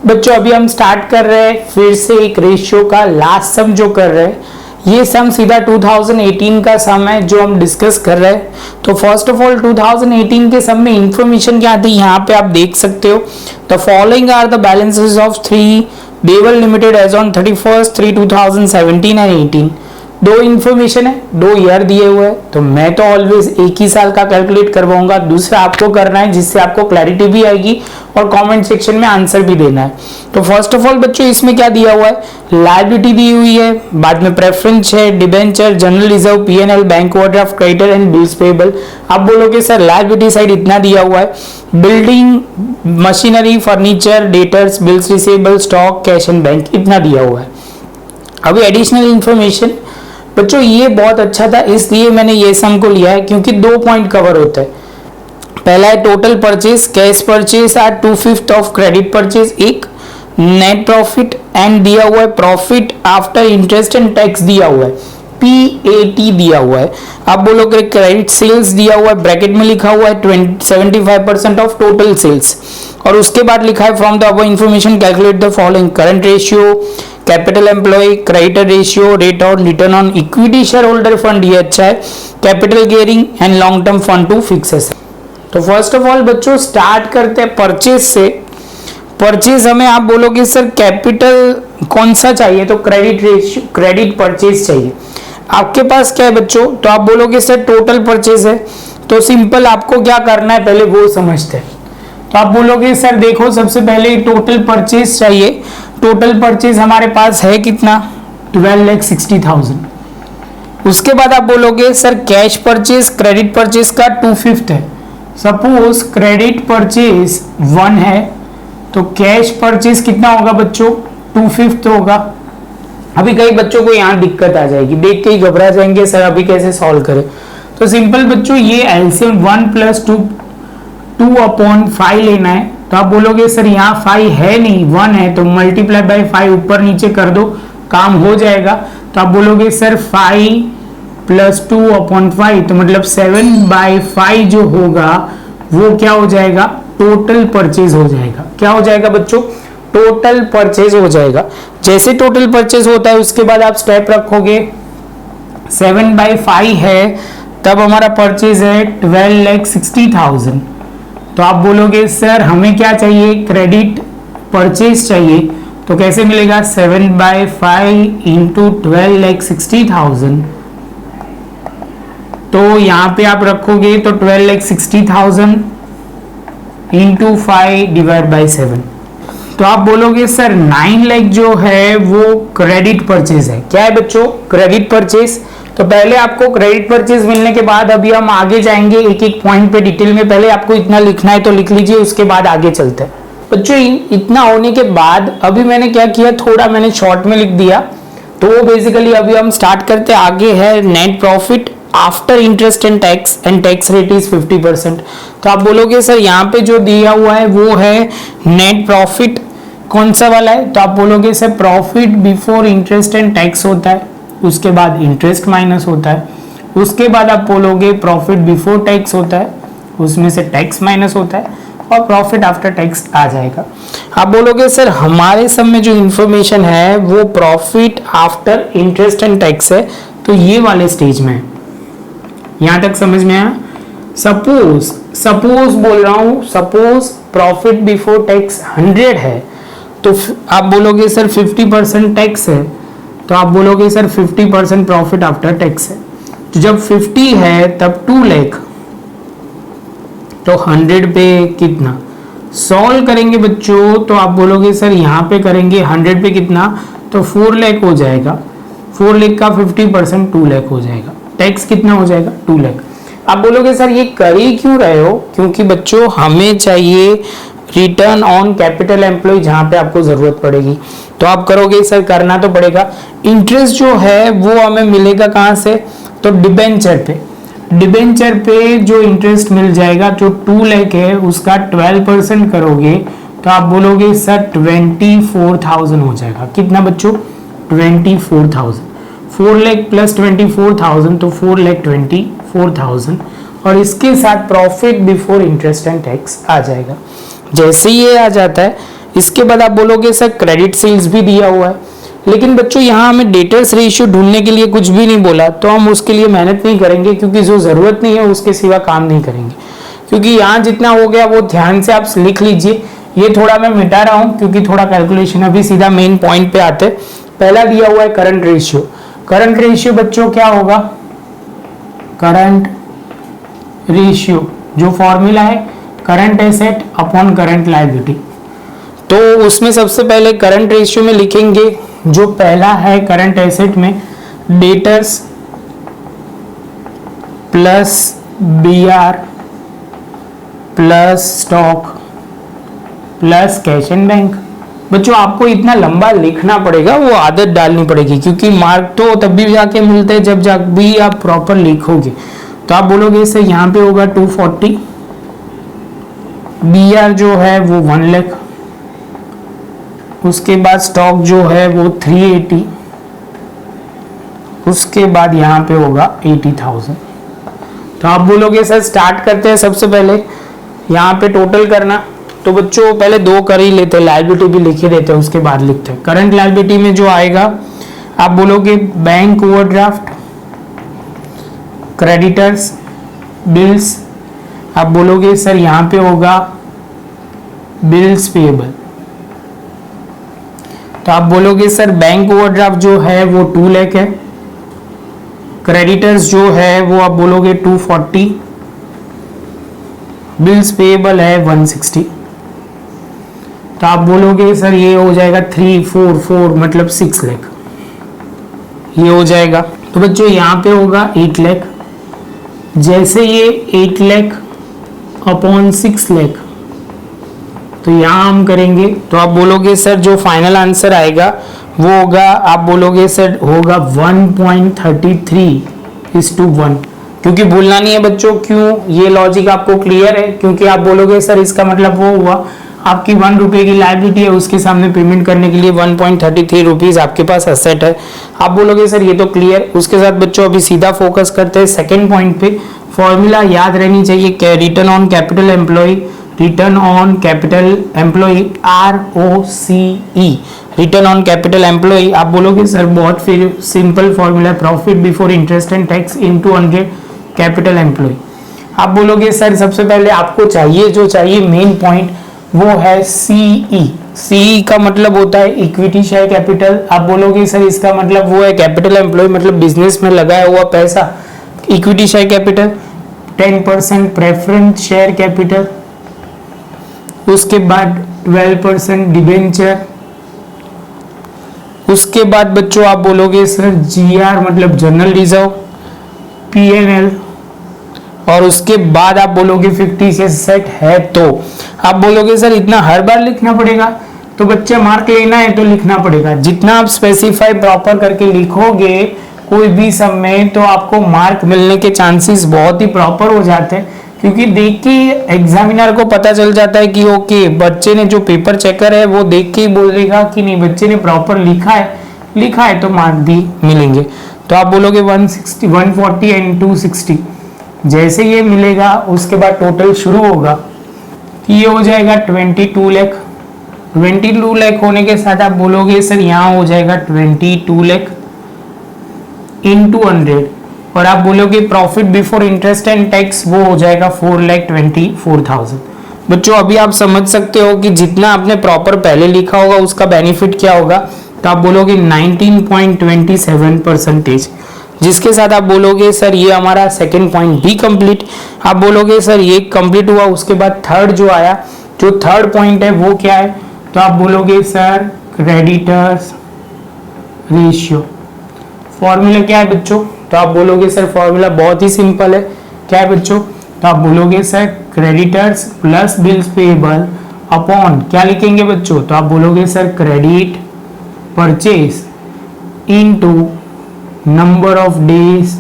बच्चों अभी हम स्टार्ट कर रहे हैं फिर से एक रेशियो का लास्ट सम जो कर रहे हैं, ये सम सीधा 2018 का सम है जो हम डिस्कस कर रहे हैं। तो फर्स्ट ऑफ ऑल 2018 के सम में इंफॉर्मेशन क्या थी यहाँ पे आप देख सकते हो। The following are the balances of 3 Bevel limited as on 31/3/2017 and 18। दो इंफॉर्मेशन है, 2 ईयर दिए हुए हैं, तो मैं तो ऑलवेज एक ही साल का कैलकुलेट करवाऊंगा, दूसरा आपको करना है जिससे आपको क्लैरिटी भी आएगी और कमेंट सेक्शन में आंसर भी देना है। तो फर्स्ट ऑफ ऑल बच्चों इसमें क्या दिया हुआ है, लायबिलिटी दी हुई है, बाद में प्रेफरेंस है, debenture, general reserve, PNL, bank overdraft, creditor and bills payable. आप बोलोगे सर लायबिलिटी साइड इतना दिया हुआ है, building, machinery, furniture, debtors, bills receivable, stock, cash and bank, इतना दिया हुआ है। अभी एडिशनल इंफॉर्मेशन बच्चों ये बहुत अच्छा था इसलिए मैंने ये सम को लिया है क्योंकि 2 पॉइंट कवर होता है। पहला है total purchase, cash purchase are 2/5 of credit purchase, एक नेट प्रॉफिट एंड दिया हुआ है profit after interest and tax दिया हुआ है, PAT दिया हुआ है। आप बोलोगे क्रेडिट सेल्स दिया हुआ है, ब्रैकेट में लिखा हुआ है 75% ऑफ टोटल सेल्स, और उसके बाद लिखा है from the above information calculate the following current ratio, capital employ, creditor ratio, rate on return on equity share holder fund, ये अच्छा है, capital gearing and long term fund to fix asset. तो first of all बच्चों start करते हैं purchase से। Purchase हमें आप बोलोगे सर कैपिटल कौन सा चाहिए, तो क्रेडिट रेशियो, क्रेडिट परचेज चाहिए। आपके पास क्या है बच्चों, तो आप बोलोगे सर टोटल परचेज है, तो सिंपल आपको क्या करना है पहले वो समझते हैं। तो आप बोलोगे सर देखो सबसे पहले टोटल परचेज चाहिए, टोटल परचेज हमारे पास है कितना 12,60,000। उसके बाद आप बोलोगे sir cash purchase credit purchase का 2/5 है, सपोज क्रेडिट परचेज 1 है तो कैश परचेज कितना होगा बच्चों 2/5 होगा। अभी कई बच्चों को यहाँ दिक्कत आ जाएगी, देख के ही घबरा जाएंगे सर अभी कैसे सॉल्व करें। तो सिंपल बच्चों ये एलसीएम 1 + 2/5 लेना है। तो आप बोलोगे सर यहाँ 5 है नहीं 1 है, तो मल्टीप्लाई बाय 5 ऊपर नीचे कर दो काम हो जाएगा। तो आप बोलोगे सर 5 + 2/5 तो मतलब 7/5 जो होगा वो क्या हो जाएगा टोटल परचेज हो जाएगा। क्या हो जाएगा बच्चों टोटल परचेज हो जाएगा। जैसे टोटल परचेज होता है उसके बाद आप स्टेप रखोगे 7/5 है तब हमारा परचेज है 12,60,000। तो आप बोलोगे सर हमें क्या चाहिए क्रेडिट परचेज चाहिए, तो कैसे मिलेगा 7/5 × 12,60,000। तो यहाँ पे आप रखोगे तो 12,60,000 × 5/7। तो आप बोलोगे सर 9 लाख जो है वो क्रेडिट परचेज है। क्या है बच्चों क्रेडिट परचेज। तो पहले आपको क्रेडिट परचेज मिलने के बाद अभी हम आगे जाएंगे एक एक पॉइंट पे डिटेल में, पहले आपको इतना लिखना है तो लिख लीजिए उसके बाद आगे चलते हैं। बच्चों इतना होने के बाद अभी मैंने क्या किया थोड़ा मैंने शॉर्ट में लिख दिया, तो वो बेसिकली अभी हम स्टार्ट करते आगे है net profit after interest and tax rate is 50%। तो आप बोलोगे सर यहाँ पे जो दिया हुआ है वो है नेट प्रॉफिट कौन सा वाला है, तो आप बोलोगे sir profit before interest and tax होता है, उसके बाद इंटरेस्ट माइनस होता है, उसके बाद आप बोलोगे प्रॉफिट बिफोर टैक्स होता है, उसमें से टैक्स माइनस होता है और प्रॉफिट आफ्टर टैक्स आ जाएगा। आप बोलोगे सर हमारे सब में जो इंफॉर्मेशन है वो profit after interest and tax है, तो ये वाले स्टेज में है। यहां तक समझ में आया। सपोज बोल रहा हूं, सपोज प्रॉफिट बिफोर टैक्स 100 है तो आप बोलोगे सर 50% टैक्स है, तो आप बोलोगे सर 50% प्रॉफिट आफ्टर टैक्स है। तो जब 50 है तब 2 लाख, तो 100 पे कितना सॉल्व करेंगे बच्चों, तो आप बोलोगे सर यहाँ पे करेंगे 100 पे कितना, तो 4 लाख हो जाएगा। 4 लाख का 50% 2 लाख हो जाएगा। टैक्स कितना हो जाएगा 2 लाख। आप बोलोगे सर ये कर ही क्यों रहे हो, क्योंकि बच्चों हमें चाहिए रिटर्न ऑन कैपिटल एम्प्लॉय जहां पे आपको जरूरत पड़ेगी, तो आप करोगे सर करना तो पड़ेगा। इंटरेस्ट जो है वो हमें मिलेगा कहां से, तो डिबेंचर पे। डिबेंचर पे जो इंटरेस्ट मिल जाएगा जो 2 लाख है उसका 12% करोगे तो आप बोलोगे सर 24,000 हो जाएगा। कितना बच्चों 24,000। 4 लाख प्लस 24,000 तो 4,24,000 और इसके साथ profit before interest and tax आ जाएगा। जैसे ये आ जाता है इसके बाद आप बोलोगे सर क्रेडिट सेल्स भी दिया हुआ है, लेकिन बच्चों यहाँ हमें डेटर्स रेशियो ढूंढने के लिए कुछ भी नहीं बोला, तो हम उसके लिए मेहनत नहीं करेंगे, क्योंकि जो जरूरत नहीं है उसके सिवा काम नहीं करेंगे। क्योंकि यहाँ जितना हो गया वो ध्यान से आप लिख लीजिए। ये थोड़ा मैं मिटा रहा हूँ क्योंकि थोड़ा कैलकुलेशन, अभी सीधा मेन पॉइंट पे आते। पहला दिया हुआ है करंट रेशियो। करंट रेशियो बच्चों क्या होगा? करंट रेशियो जो फॉर्मूला है current asset upon current liability. तो उसमें सबसे पहले करंट रेशियो में लिखेंगे, जो पहला है करंट एसेट में debtors plus BR plus stock plus cash and bank. बच्चों आपको इतना लंबा लिखना पड़ेगा, वो आदत डालनी पड़ेगी, क्योंकि मार्क तो तब भी जाके मिलते हैं जब भी आप प्रॉपर लिखोगे। तो आप बोलोगे इससे यहाँ पे होगा 240, BR जो है वो 1 लाख, उसके बाद स्टॉक जो है वो 380, उसके बाद यहाँ पे होगा 80,000। तो आप बोलोगे सर स्टार्ट करते हैं सबसे पहले यहाँ पे टोटल करना। तो बच्चों पहले 2 कर ही लेते हैं, लायबिलिटी भी लिखे देते हैं, उसके बाद लिखते हैं। करंट लायबिलिटी में जो आएगा आप बोलोगे बैंक ओवरड्राफ्ट, क्रेडिटर्स, बिल्स। आप बोलोगे सर यहाँ पे होगा बिल्स पेएबल। तो आप बोलोगे सर बैंक ओवरड्राफ्ट जो है वो 2 लाख है, क्रेडिटर्स जो है वो आप बोलोगे 240, बिल्स पेएबल है 160। तो आप बोलोगे सर ये हो जाएगा 344 मतलब 6 लाख, ये हो जाएगा। तो बच्चों यहाँ पे होगा 8 लाख। जैसे ये 8 लाख अपॉन 6 लाख, तो यहाँ हम करेंगे, तो आप बोलोगे सर जो फाइनल आंसर आएगा वो होगा, आप बोलोगे सर होगा 1.33:1, क्योंकि भूलना नहीं है बच्चों। क्यों? ये लॉजिक आपको क्लियर है? क्योंकि आप बोलोगे सर इसका मतलब वो हुआ आपकी 1 रुपए की लायबिलिटी है, उसके सामने पेमेंट करने के लिए 1.33 रुपीज आपके पास एसेट है। आप बोलोगे सर ये तो क्लियर। उसके साथ बच्चों अभी सीधा फोकस करते हैं सेकंड पॉइंट पे। फॉर्मूला याद रहनी चाहिए, return on capital employ, return on capital employ ROCE, return on capital employ. आप बोलोगे सर बहुत फिर simple formula, profit before interest and tax into 100 capital employ. आप बोलोगे सर सबसे पहले आपको चाहिए जो चाहिए मेन पॉइंट वो है CE। CE का मतलब होता है इक्विटी शेयर कैपिटल। आप बोलोगे सर इसका मतलब वो है कैपिटल एम्प्लॉय मतलब बिजनेस में लगाया हुआ पैसा, equity share capital. 10% preference share capital, उसके बाद 12% डिबेंचर, उसके बाद बच्चों आप बोलोगे सर GR मतलब जनरल रिजर्व, PNL, और उसके बाद आप बोलोगे 50 से सेट है। तो आप बोलोगे सर इतना हर बार लिखना पड़ेगा, तो बच्चे मार्क लेना है तो लिखना पड़ेगा। जितना आप स्पेसिफाई प्रॉपर करके लिखोगे कोई भी सब में, तो आपको मार्क मिलने के चांसेस बहुत ही प्रॉपर हो जाते हैं, क्योंकि देख के एग्जामिनर को पता चल जाता है कि ओके बच्चे ने, जो पेपर चेकर है वो देख के ही बोल देगा कि नहीं बच्चे ने प्रॉपर लिखा है तो मार्क भी मिलेंगे। तो आप बोलोगे 160, 140 एंड 260। जैसे ये मिलेगा उसके बाद टोटल शुरू होगा, ये हो जाएगा 22 लाख। 22 लाख होने के साथ आप बोलोगे सर यहाँ हो जाएगा 22 लाख इंटू 100, और आप बोलोगे profit before interest and tax वो हो जाएगा 4,24,000। बच्चों अभी आप समझ सकते हो कि जितना आपने प्रॉपर पहले लिखा होगा उसका बेनिफिट क्या होगा। तो आप बोलोगे 19.27%, जिसके साथ आप बोलोगे सर ये हमारा सेकंड पॉइंट भी कंप्लीट। आप बोलोगे सर ये कंप्लीट हुआ। उसके बाद थर्ड जो आया, जो थर्ड पॉइंट है वो क्या है, तो आप बोलोगे सर क्रेडिटर्स रेशियो। फॉर्मूला क्या है बच्चों, तो आप बोलोगे सर फॉर्मूला बहुत ही सिंपल है। क्या है बच्चों, तो आप बोलोगे sir creditors plus bills payable upon, क्या लिखेंगे बच्चों, तो आप बोलोगे sir credit purchase into number of days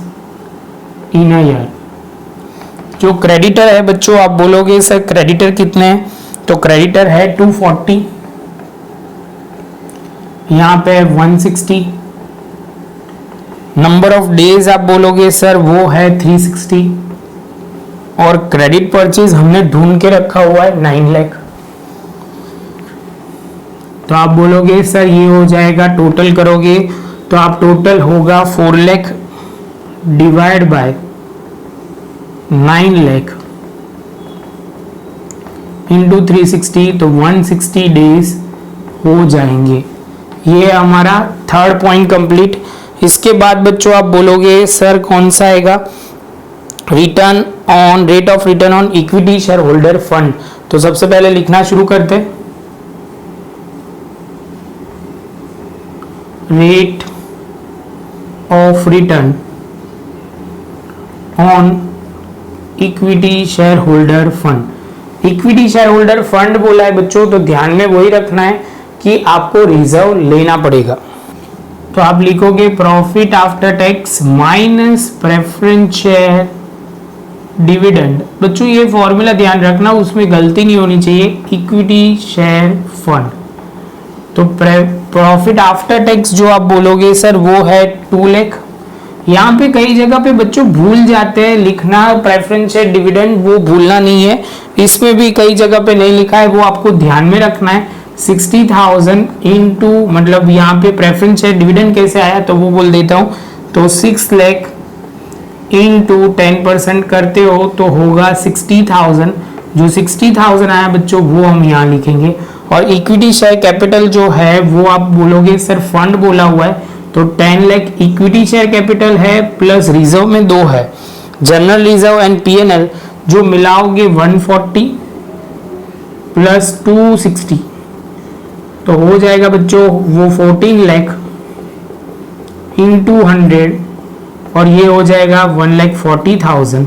in a year. जो क्रेडिटर है बच्चों आप बोलोगे सर क्रेडिटर कितने हैं, तो क्रेडिटर है 240, यहाँ पे 160, नंबर ऑफ डेज आप बोलोगे सर वो है 360, और क्रेडिट परचेज हमने ढूंढ के रखा हुआ है 9 लाख। तो आप बोलोगे सर ये हो जाएगा, टोटल करोगे तो आप टोटल होगा 4 lakh divide by 9 lakh into 360, तो 160 डेज हो जाएंगे। ये हमारा थर्ड पॉइंट कंप्लीट। इसके बाद बच्चों आप बोलोगे सर कौन सा आएगा, return on, rate of return on equity share holder fund. तो सबसे पहले लिखना शुरू करते हैं, rate of return on equity share holder fund. Equity share holder fund बोला है बच्चों, तो ध्यान में वही रखना है कि आपको रिजर्व लेना पड़ेगा। तो आप लिखोगे profit after tax minus preference share dividend. बच्चों ये फॉर्मूला ध्यान रखना, उसमें गलती नहीं होनी चाहिए, इक्विटी शेयर फंड। तो प्रॉफिट आफ्टर टैक्स जो आप बोलोगे सर वो है 2 लाख। यहाँ पे कई जगह पे बच्चों भूल जाते हैं लिखना प्रेफरेंस शेयर डिविडेंड, वो भूलना नहीं है। इसमें भी कई जगह पे नहीं लिखा है, वो आपको ध्यान में रखना है। 60,000 इंटू, मतलब यहाँ पे प्रेफरेंस शेयर डिविडेंड कैसे आया तो वो बोल देता हूँ। तो 6 लाख इंटू 10% करते हो तो होगा 60,000। जो 60,000 आया बच्चों वो हम यहाँ लिखेंगे। और इक्विटी शेयर कैपिटल जो है वो आप बोलोगे सर फंड बोला हुआ है, तो 10 लाख इक्विटी शेयर कैपिटल है, प्लस रिजर्व में 2 है, जनरल रिजर्व एंड पीएनएल, जो मिलाओगे 140 प्लस 260 तो हो जाएगा बच्चों वो 14 लाख इंटू 100, और ये हो जाएगा 1,40,000।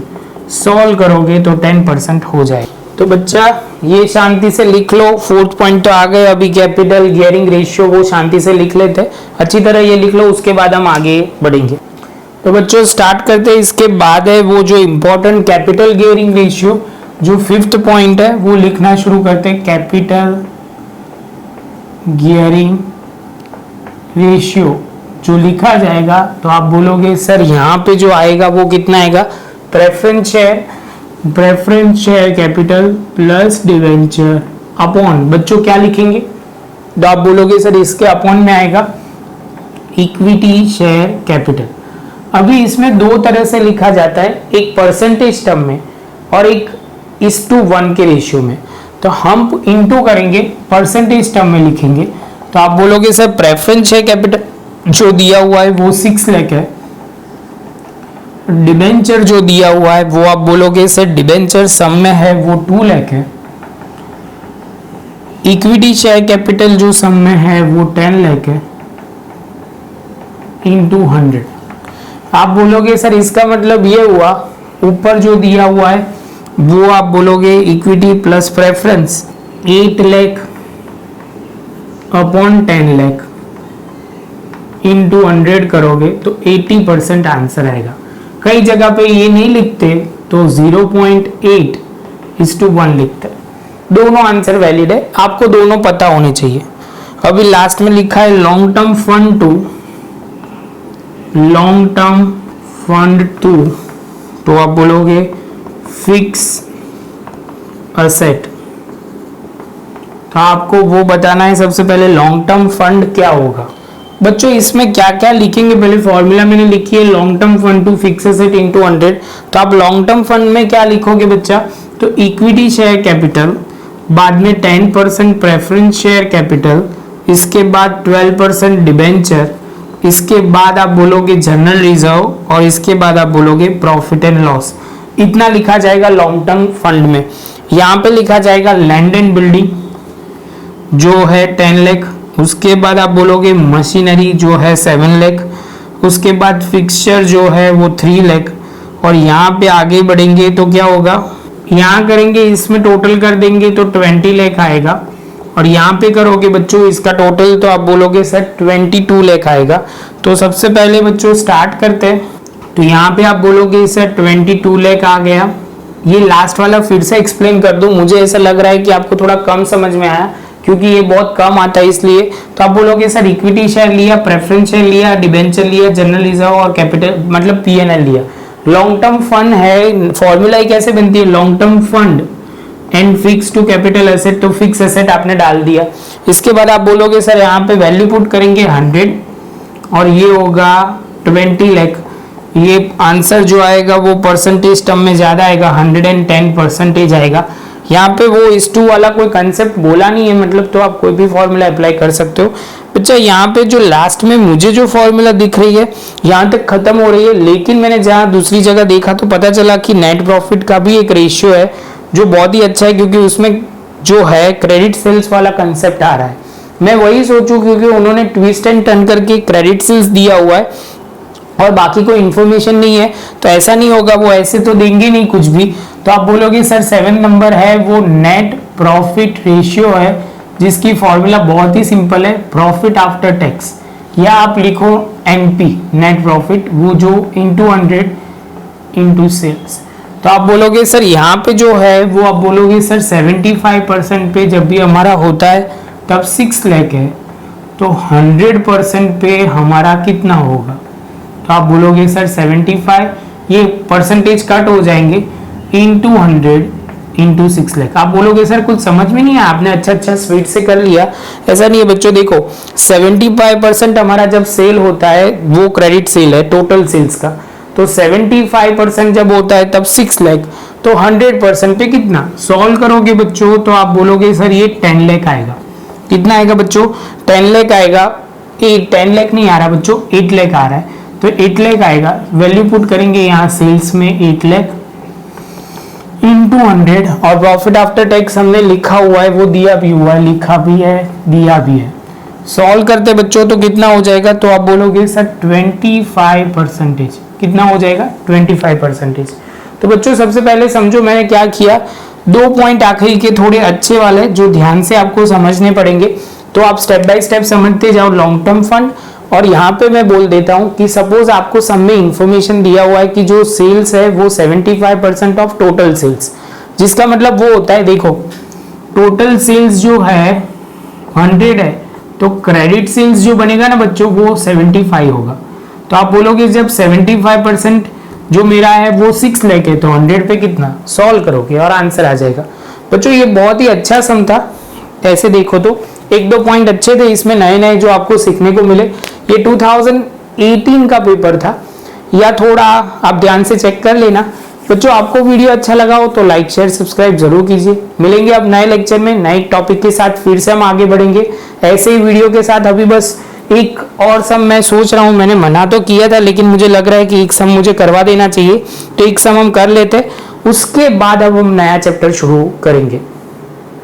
सॉल्व करोगे तो 10% हो जाएगा। तो बच्चा ये शांति से लिख लो। 4th पॉइंट तो आ गए, अभी कैपिटल गियरिंग रेशियो वो शांति से लिख लेते, अच्छी तरह ये लिख लो, उसके बाद हम आगे बढ़ेंगे। तो बच्चों स्टार्ट करते हैं। इसके बाद है वो जो इम्पोर्टेंट कैपिटल गियरिंग रेशियो, जो 5th पॉइंट है वो लिखना शुरू करते हैं। कैपिटल गियरिंग रेशियो जो लिखा जाएगा तो आप बोलोगे सर यहाँ पे जो आएगा वो कितना आएगा, preference share capital plus debenture upon, बच्चों क्या लिखेंगे तो आप बोलोगे सर इसके अपॉन में आएगा इक्विटी शेयर कैपिटल। अभी इसमें 2 तरह से लिखा जाता है, एक परसेंटेज टर्म में और एक 1:1 के रेशियो में। तो हम इनटू करेंगे, परसेंटेज टर्म में लिखेंगे। तो आप बोलोगे सर प्रेफरेंस शेयर कैपिटल जो दिया हुआ है वो 6 लाख है, डिबेंचर जो दिया हुआ है वो आप बोलोगे सर डिबेंचर सम में है वो 2 लाख है, इक्विटी शेयर कैपिटल जो सम में है वो 10 लाख है इंटू 100। आप बोलोगे सर इसका मतलब ये हुआ, ऊपर जो दिया हुआ है वो आप बोलोगे equity plus preference 8 lakh upon 10 lakh into 100 करोगे तो 80% आंसर आएगा। कई जगह पे ये नहीं लिखते तो 0.8:1 लिखते हैं। दोनों आंसर वैलिड है, आपको दोनों पता होने चाहिए। अभी लास्ट में लिखा है लॉन्ग टर्म फंड टू, तो आप बोलोगे फिक्स असेट। तो आपको वो बताना है सबसे पहले लॉन्ग टर्म फंड क्या होगा। बच्चों इसमें क्या क्या लिखेंगे, पहले फॉर्मूला मैंने लिखी है long term fund to fix asset into 100। तो आप लॉन्ग टर्म फंड में क्या लिखोगे बच्चा, तो इक्विटी शेयर कैपिटल, बाद में 10% प्रेफरेंस शेयर कैपिटल, इसके बाद 12% डिबेंचर, इसके बाद आप बोलोगे जनरल रिजर्व, और इसके बाद आप बोलोगे प्रॉफिट एंड लॉस। इतना लिखा जाएगा लॉन्ग टर्म फंड में। यहाँ पे लिखा जाएगा लैंड एंड बिल्डिंग जो है 10 लाख, उसके बाद आप बोलोगे मशीनरी जो है 7 लाख, उसके बाद फिक्सचर जो है वो 3 लाख। और यहाँ पे आगे बढ़ेंगे तो क्या होगा, यहाँ करेंगे इसमें टोटल कर देंगे तो 20 लाख आएगा, और यहाँ पे करोगे बच्चों इसका टोटल तो आप बोलोगे सर 22 लाख आएगा। तो सबसे पहले बच्चों स्टार्ट करते हैं। तो यहाँ पे आप बोलोगे सर 22 लाख आ गया। ये लास्ट वाला फिर से एक्सप्लेन कर दूं, मुझे ऐसा लग रहा है कि आपको थोड़ा कम समझ में आया क्योंकि ये बहुत कम आता है इसलिए। तो आप बोलोगे सर इक्विटी शेयर लिया, प्रेफरेंस शेयर लिया, डिबेंचर लिया, जनरल रिजर्व और कैपिटल मतलब पीएनएल लिया। लॉन्ग टर्म फंड है, फॉर्मूला कैसे बनती है, long term fund and fix to capital asset, तो फिक्स एसेट आपने डाल दिया। इसके बाद आप बोलोगे सर यहाँ पे वैल्यू पुट करेंगे 100 और ये होगा 20 लाख। ये आंसर जो आएगा वो परसेंटेज टर्म में ज्यादा आएगा, 110% आएगा। यहाँ पे वो इस टू वाला कोई कंसेप्ट बोला नहीं है, मतलब तो आप कोई भी फॉर्मूला अप्लाई कर सकते हो। बच्चा यहाँ पे जो लास्ट में मुझे जो फॉर्मूला दिख रही है यहाँ तक खत्म हो रही है, लेकिन मैंने जहाँ दूसरी जगह देखा तो पता चला कि नेट प्रॉफिट का भी एक रेशियो है जो बहुत ही अच्छा है, क्योंकि उसमें जो है क्रेडिट सेल्स वाला कंसेप्ट आ रहा है। मैं वही सोचूं क्योंकि उन्होंने ट्विस्ट एंड टर्न करके क्रेडिट सेल्स दिया हुआ है और बाकी कोई इंफॉर्मेशन नहीं है, तो ऐसा नहीं होगा, वो ऐसे तो देंगे नहीं कुछ भी। तो आप बोलोगे सर 7 नंबर है वो नेट प्रॉफिट रेशियो है, जिसकी फॉर्मूला बहुत ही सिंपल है, प्रॉफिट आफ्टर टैक्स, या आप लिखो एनपी नेट प्रॉफिट, वो जो इंटू 100 इंटू सेल्स। तो आप बोलोगे सर यहाँ पे जो है वो आप बोलोगे सर 75% पे जब भी हमारा होता है तब 6 लाख है, तो 100% पे हमारा कितना होगा? तो आप बोलोगे सर 75, ये परसेंटेज कट हो जाएंगे, इंटू 100 इंटू 6 लाख। आप बोलोगे सर कुछ समझ में नहीं है, आपने अच्छा स्पीड से कर लिया। ऐसा नहीं है बच्चों, देखो 75% हमारा जब सेल होता है वो क्रेडिट सेल है टोटल सेल्स का, तो 75% जब होता है तब 6 लाख, तो 100% पे कितना? सॉल्व करोगे बच्चों तो आप बोलोगे सर ये 10 लाख आएगा। कितना आएगा बच्चों? 10 लाख आएगा। 10 लाख नहीं आ रहा बच्चों, 8 लाख आ रहा है, तो 8 लाख आएगा। वैल्यू पुट करेंगे यहाँ सेल्स में 8 लाख इंटू 100, और प्रॉफिट आफ्टर टैक्स हमने लिखा हुआ है, वो दिया भी हुआ है, लिखा भी है, दिया भी है। सॉल्व करते बच्चों तो कितना हो जाएगा? तो आप बोलोगे सर 25%। कितना हो जाएगा? 25%। तो बच्चों सबसे पहले समझो मैंने क्या किया, 2 पॉइंट आखिरी के थोड़े अच्छे वाले जो ध्यान से आपको समझने पड़ेंगे, तो आप स्टेप बाय स्टेप समझते जाओ। लॉन्ग टर्म फंड, और यहाँ पे मैं बोल देता हूँ कि सपोज आपको सब में इंफॉर्मेशन दिया हुआ है कि जो सेल्स है वो 75% ऑफ टोटल सेल्स, जिसका मतलब वो होता है, देखो टोटल सेल्स जो है 100 है, तो क्रेडिट सेल्स जो बनेगा ना बच्चों वो 75 होगा। तो आप बोलोगे जब 75% जो मेरा है वो 6 लाख है, तो 100 पे कितना? सॉल्व करोगे और आंसर आ जाएगा। बच्चों ये बहुत ही अच्छा सम था, ऐसे देखो तो 1-2 पॉइंट अच्छे थे इसमें, नए जो आपको सीखने को मिले। ये 2018 का पेपर था, या थोड़ा आप ध्यान से चेक कर लेना। बच्चों आपको वीडियो अच्छा लगा हो तो लाइक शेयर सब्सक्राइब जरूर कीजिए। मिलेंगे अब नए लेक्चर में नए टॉपिक के साथ, फिर से हम आगे बढ़ेंगे ऐसे ही वीडियो के साथ। अभी बस एक और सम मैं सोच रहा हूँ, मैंने मना तो किया था लेकिन मुझे लग रहा है कि एक सम मुझे करवा देना चाहिए, तो एक सम हम कर लेते, उसके बाद अब हम नया चैप्टर शुरू करेंगे।